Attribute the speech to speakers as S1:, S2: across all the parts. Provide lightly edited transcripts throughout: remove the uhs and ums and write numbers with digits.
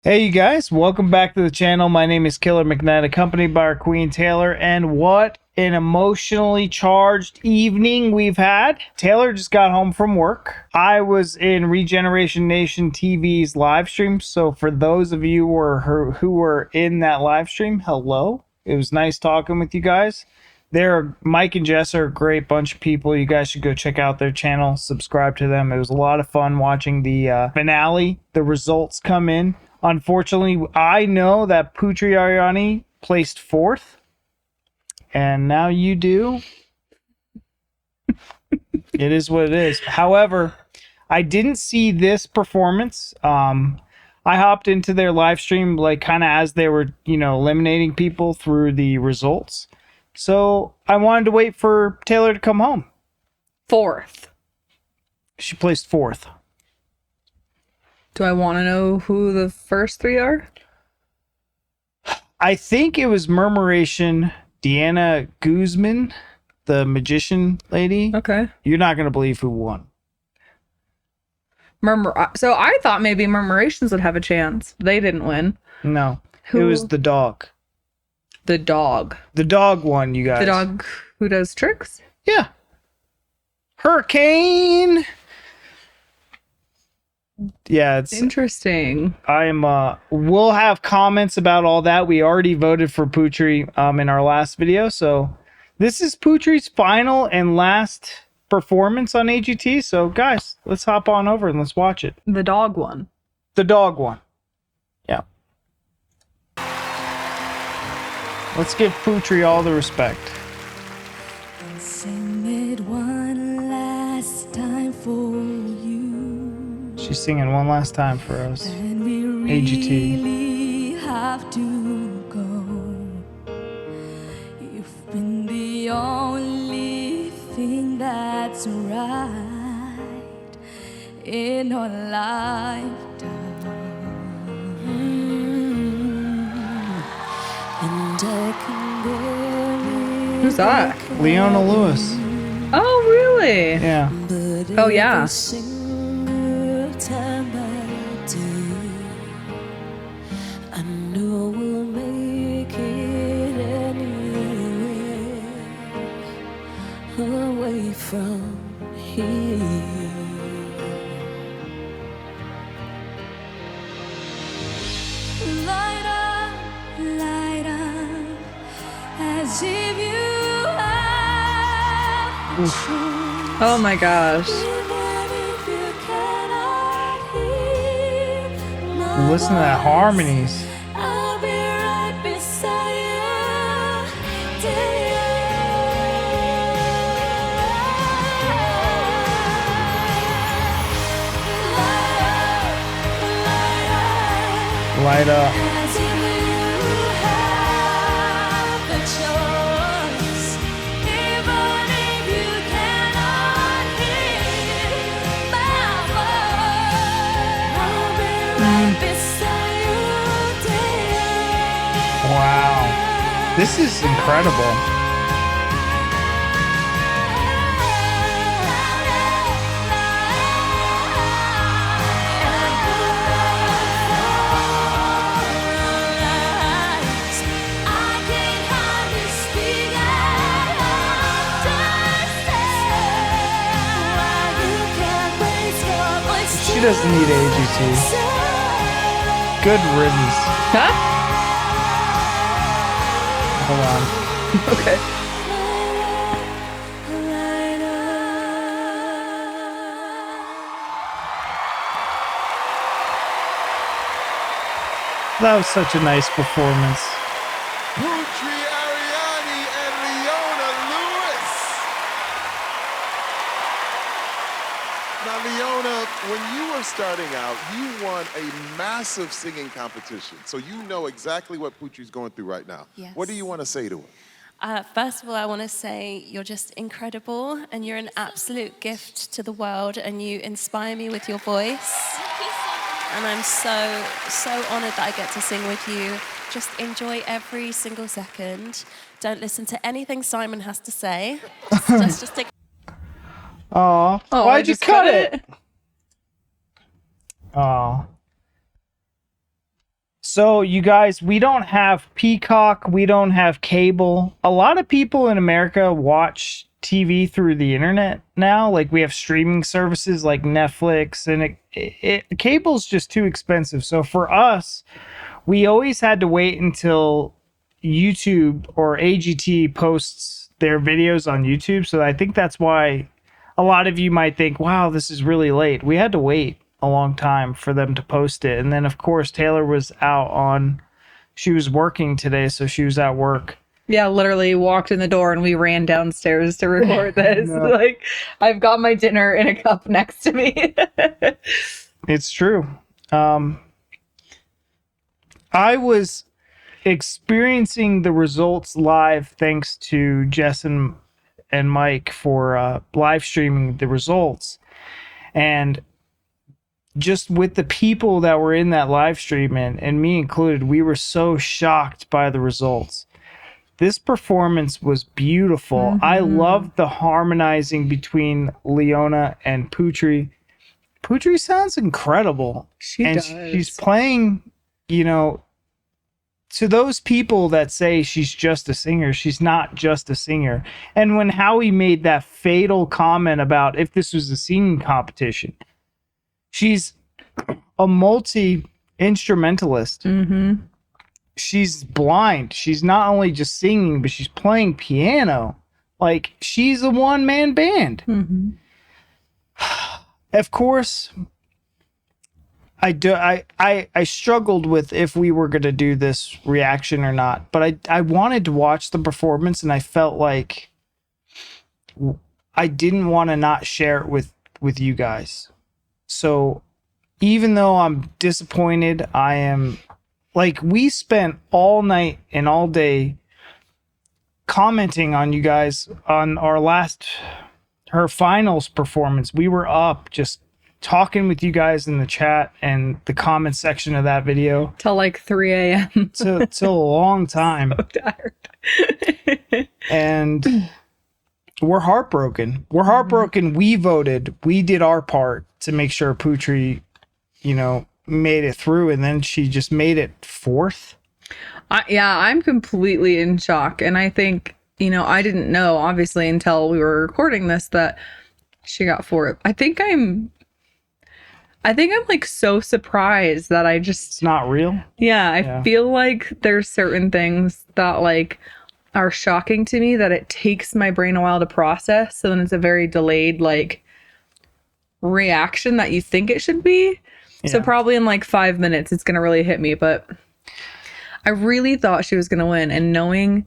S1: Hey you guys, welcome back to the channel. My name is Killer McKnight, accompanied by our Queen Taylor, and what an emotionally charged evening we've had. Taylor just got home from work. I was in Regeneration Nation TV's live stream, so for those of you who were in that live stream, hello. It was nice talking with you guys. Mike and Jess are a great bunch of people. You guys should go check out their channel, subscribe to them. It was a lot of fun watching the finale, the results come in. Unfortunately, I know that Putri Ariani placed 4th, and now you do. It is what it is. However, I didn't see this performance. I hopped into their live stream like kind of as they were, eliminating people through the results. So I wanted to wait for Taylor to come home.
S2: 4th.
S1: She placed 4th.
S2: Do I want to know who the first 3 are?
S1: I think it was Murmuration, Deanna Guzman, the magician lady.
S2: Okay.
S1: You're not going to believe who won.
S2: So I thought maybe Murmurations would have a chance. They didn't win.
S1: No.
S2: Who?
S1: It was the dog.
S2: The dog.
S1: The dog won, you guys.
S2: The dog who does tricks?
S1: Yeah. Hurricane. Yeah, it's
S2: interesting.
S1: We'll have comments about all that. We already voted for Putri in our last video, so this is Putri's final and last performance on AGT. So guys, let's hop on over and let's watch it.
S2: The dog one.
S1: The dog one. Yeah. Let's give Putri all the respect.
S3: Sing it one last time for you.
S1: She's singing one last time for us.
S3: And we
S1: AGT.
S3: really have to go. You've been the only thing that's right in our lifetime. And I can barely.
S2: Who's that?
S1: Leona Lewis.
S2: Oh, really?
S1: Yeah.
S2: Oh, yeah.
S3: Time I do, I know we'll make it anywhere away from here. Light up, as if you have the truth.
S2: Oh my gosh.
S1: Listen to that harmonies.
S3: I'll be right beside you.
S1: Light up.
S3: As if you have the choice, even if you cannot hear my voice, I'll be right beside you, dear.
S1: Wow. This is incredible. She doesn't need AGT. Good riddance.
S2: Huh?
S1: Hold on.
S2: Okay.
S1: That was such a nice performance.
S4: Putri Ariani and Leona Lewis. Now, Leona, when you were starting out, you won a massive singing competition. So you know exactly what Putri's going through right now.
S5: Yes.
S4: What do you want to say to her?
S5: First of all, I want to say you're just incredible and you're an absolute gift to the world and you inspire me with your voice. And I'm so honored that I get to sing with you. Just enjoy every single second. Don't listen to anything Simon has to say. Just stick.
S1: Aw.
S2: Oh,
S1: Why'd you cut it? Aw. So, you guys, we don't have Peacock. We don't have cable. A lot of people in America watch TV through the internet now. Like, we have streaming services like Netflix, and cable's just too expensive. So, for us, we always had to wait until YouTube or AGT posts their videos on YouTube. So, I think that's why a lot of you might think, wow, this is really late. We had to wait a long time for them to post it. And then, of course, Taylor was she was working today, so she was at work.
S2: Yeah, literally walked in the door and we ran downstairs to record this. No. Like, I've got my dinner in a cup next to me.
S1: It's true. I was experiencing the results live thanks to Jess and Mike for live streaming the results. And just with the people that were in that live stream, and me included, we were so shocked by the results. This performance was beautiful. Mm-hmm. I loved the harmonizing between Leona and Putri. Putri sounds incredible. She does. She's playing, to those people that say she's just a singer, she's not just a singer. And when Howie made that fatal comment about if this was a singing competition, she's a multi-instrumentalist. Mm-hmm. She's blind. She's not only just singing, but she's playing piano. Like, she's a one-man band. Mm-hmm. Of course, I struggled with if we were going to do this reaction or not, but I wanted to watch the performance, and I felt like I didn't want to not share it with you guys. So even though I'm disappointed, I am, like, we spent all night and all day commenting on you guys on her finals performance. We were up just talking with you guys in the chat and the comment section of that video
S2: till like 3 a.m.
S1: till a long time.
S2: So tired.
S1: And we're heartbroken. We voted. We did our part to make sure Putri, made it through, and then she just made it fourth.
S2: I'm completely in shock. And I think, I didn't know, obviously, until we were recording this, that she got fourth. I think I'm like so surprised that
S1: it's not real.
S2: Yeah, I feel like there's certain things that like are shocking to me that it takes my brain a while to process. So then it's a very delayed like reaction that you think it should be. Yeah. So probably in like 5 minutes, it's going to really hit me. But I really thought she was going to win. And knowing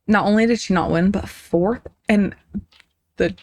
S2: not only did she not win, but fourth, and the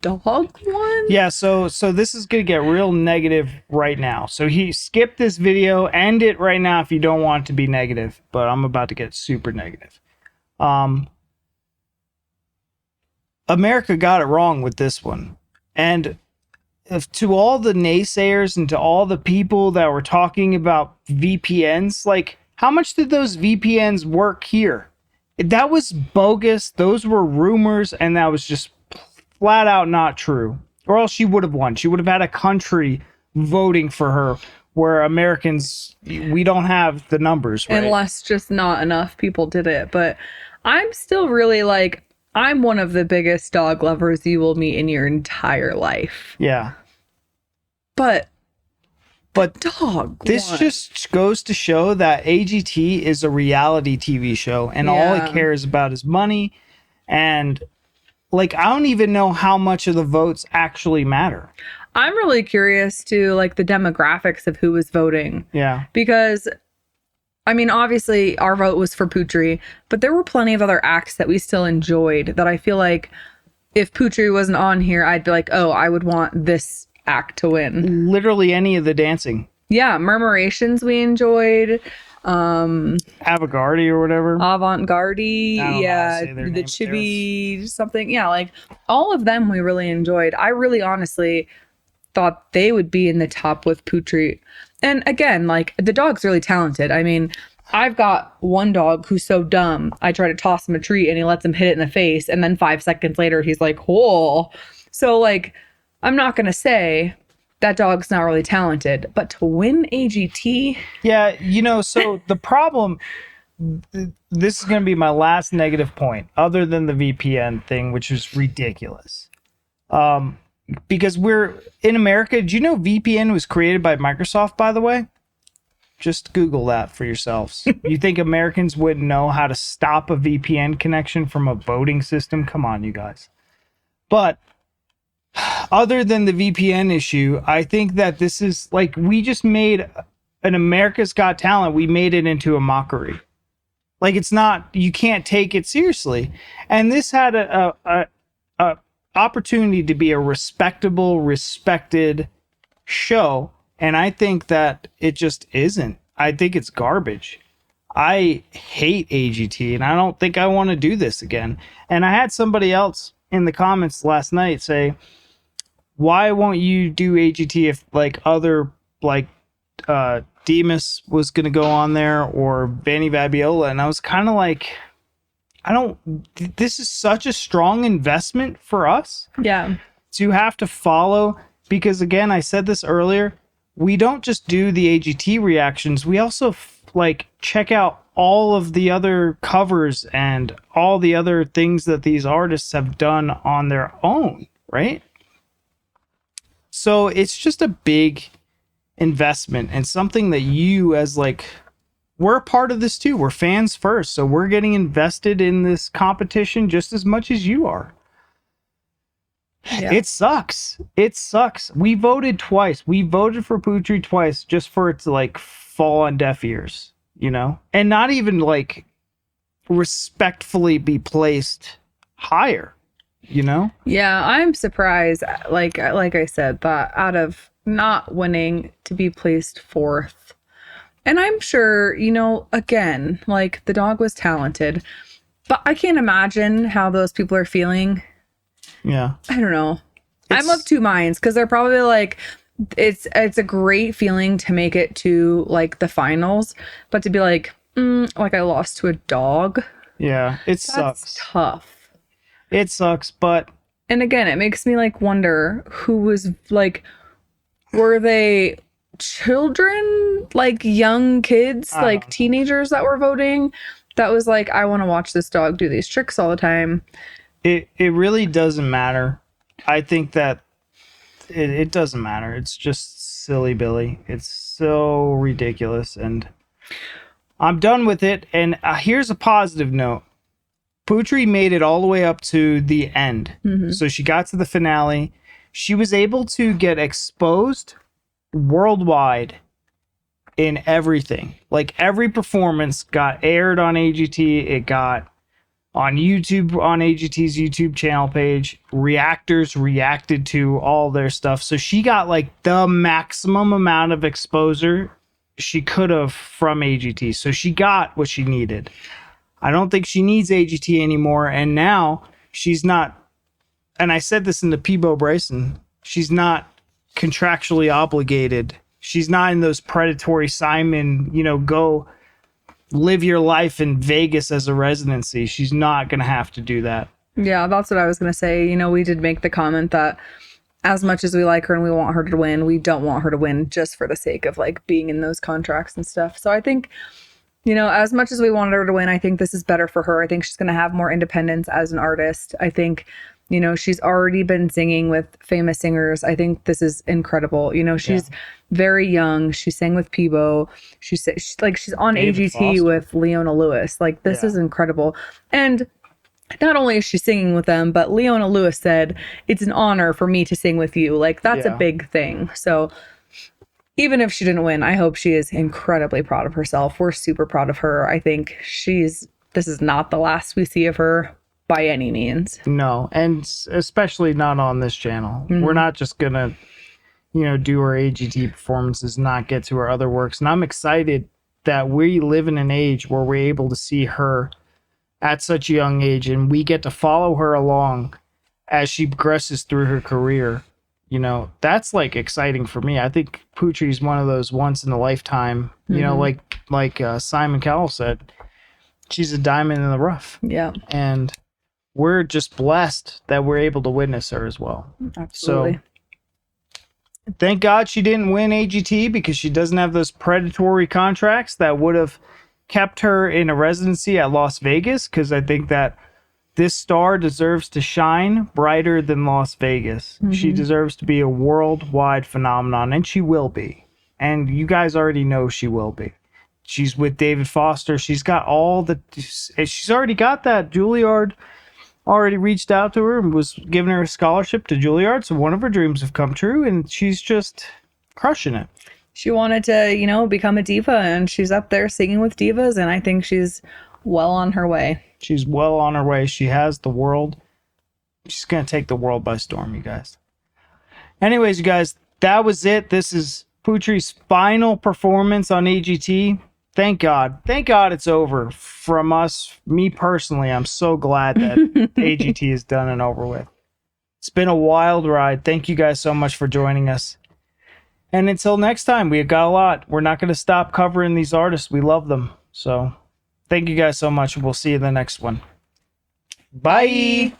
S2: dog won.
S1: Yeah, so this is going to get real negative right now. So he skipped this video, end it right now if you don't want it to be negative. But I'm about to get super negative. America got it wrong with this one. And to all the naysayers and to all the people that were talking about VPNs, like, how much did those VPNs work here? That was bogus. Those were rumors, and that was just flat out not true. Or else she would have won. She would have had a country voting for her, where Americans, we don't have the numbers, right?
S2: Unless just not enough people did it. But I'm still really like, I'm one of the biggest dog lovers you will meet in your entire life.
S1: Yeah.
S2: But dog
S1: this won. Just goes to show that AGT is a reality TV show, and all it cares about is money. And like, I don't even know how much of the votes actually matter.
S2: I'm really curious to like the demographics of who was voting.
S1: Yeah.
S2: Because I mean, obviously our vote was for Putri, but there were plenty of other acts that we still enjoyed that I feel like if Putri wasn't on here, I'd be like, oh, I would want this act to win.
S1: Literally any of the dancing.
S2: Yeah, Murmurations we enjoyed.
S1: Avant-garde or whatever.
S2: Avant-garde. Yeah, the Chibi something. Yeah, like all of them we really enjoyed. I really honestly thought they would be in the top with Putri. And again, like, the dog's really talented. I mean, I've got one dog who's so dumb. I try to toss him a treat and he lets him hit it in the face. And then 5 seconds later, he's like, whoa. So, like, I'm not going to say that dog's not really talented. But to win AGT,
S1: Yeah, so the problem, this is going to be my last negative point, other than the VPN thing, which is ridiculous. Because we're in America. Do you know VPN was created by Microsoft, by the way? Just Google that for yourselves. You think Americans wouldn't know how to stop a VPN connection from a voting system? Come on, you guys. But other than the VPN issue, I think that this is like, we just made an America's Got Talent. We made it into a mockery. Like, it's not, you can't take it seriously. And this had a opportunity to be a respectable, respected show. And I think that it just isn't. I think it's garbage. I hate AGT, and I don't think I want to do this again. And I had somebody else in the comments last night say, why won't you do AGT if like other, like Demas was going to go on there, or Vanny Vabiola? And I was kind of like, this is such a strong investment for us.
S2: yeah,
S1: To have to follow, because again, I said this earlier, we don't just do the AGT reactions. We also like check out all of the other covers and all the other things that these artists have done on their own, right? So it's just a big investment, and something that you as like, we're a part of this too. We're fans first. So we're getting invested in this competition just as much as you are.
S2: yeah.
S1: It sucks. It sucks. We voted twice. We voted for Putri twice just for it to like fall on deaf ears, and not even like respectfully be placed higher,
S2: Yeah, I'm surprised. Like I said, that out of not winning to be placed fourth. And I'm sure, again, like the dog was talented, but I can't imagine how those people are feeling.
S1: Yeah.
S2: I don't know. I'm of two minds, because they're probably like, it's a great feeling to make it to like the finals, but to be like, like I lost to a dog.
S1: Yeah. It
S2: That's
S1: sucks.
S2: tough.
S1: It sucks, but
S2: And again, it makes me like wonder who was like, were they children, like young kids, like teenagers that were voting? That was like, I want to watch this dog do these tricks all the time.
S1: it really doesn't matter. I think that it doesn't matter. It's just silly Billy. It's so ridiculous, and I'm done with it. And here's a positive note. Putri made it all the way up to the end.
S2: Mm-hmm.
S1: So she got to the finale. She was able to get exposed worldwide in everything. Like every performance got aired on AGT. It got on YouTube, on AGT's YouTube channel page. Reactors reacted to all their stuff. So she got like the maximum amount of exposure she could have from AGT. So she got what she needed. I don't think she needs AGT anymore. And now she's not, and I said this in the Peebo Bryson, she's not contractually obligated. She's not in those predatory Simon, go live your life in Vegas as a residency. She's not going to have to do that.
S2: Yeah, that's what I was going to say. We did make the comment that as much as we like her and we want her to win, we don't want her to win just for the sake of like being in those contracts and stuff. So I think, as much as we wanted her to win, I think this is better for her. I think she's going to have more independence as an artist. I think, she's already been singing with famous singers. I think this is incredible. She's very young. She sang with Peebo. She's on
S1: David
S2: AGT
S1: Foster.
S2: with Leona Lewis. Like, this is incredible. And not only is she singing with them, but Leona Lewis said, it's an honor for me to sing with you. Like, that's a big thing. So even if she didn't win, I hope she is incredibly proud of herself. We're super proud of her. I think this is not the last we see of her by any means.
S1: No, and especially not on this channel.
S2: Mm-hmm.
S1: We're not just going to, do our AGT performances, not get to her other works. And I'm excited that we live in an age where we're able to see her at such a young age, and we get to follow her along as she progresses through her career. That's like exciting for me. I think Putri's one of those once in a lifetime, like Simon Cowell said, she's a diamond in the rough.
S2: Yeah,
S1: And we're just blessed that we're able to witness her as well.
S2: absolutely.
S1: So Thank God she didn't win AGT because she doesn't have those predatory contracts that would have kept her in a residency at Las Vegas, because I think that this star deserves to shine brighter than Las Vegas. She deserves to be a worldwide phenomenon, and she will be. And you guys already know she will be. She's with David Foster. She's got all the... She's already got that. Juilliard already reached out to her and was giving her a scholarship to Juilliard, so one of her dreams have come true, and she's just crushing it.
S2: She wanted to, you know, become a diva, and she's up there singing with divas, and I think she's well on her way.
S1: She's well on her way. She has the world. She's going to take the world by storm, you guys. Anyways, you guys, that was it. This is Putri's final performance on AGT. Thank God. Thank God it's over from us. Me personally, I'm so glad that AGT is done and over with. It's been a wild ride. Thank you guys so much for joining us. And until next time, we've got a lot. We're not going to stop covering these artists. We love them. So thank you guys so much. We'll see you in the next one. Bye.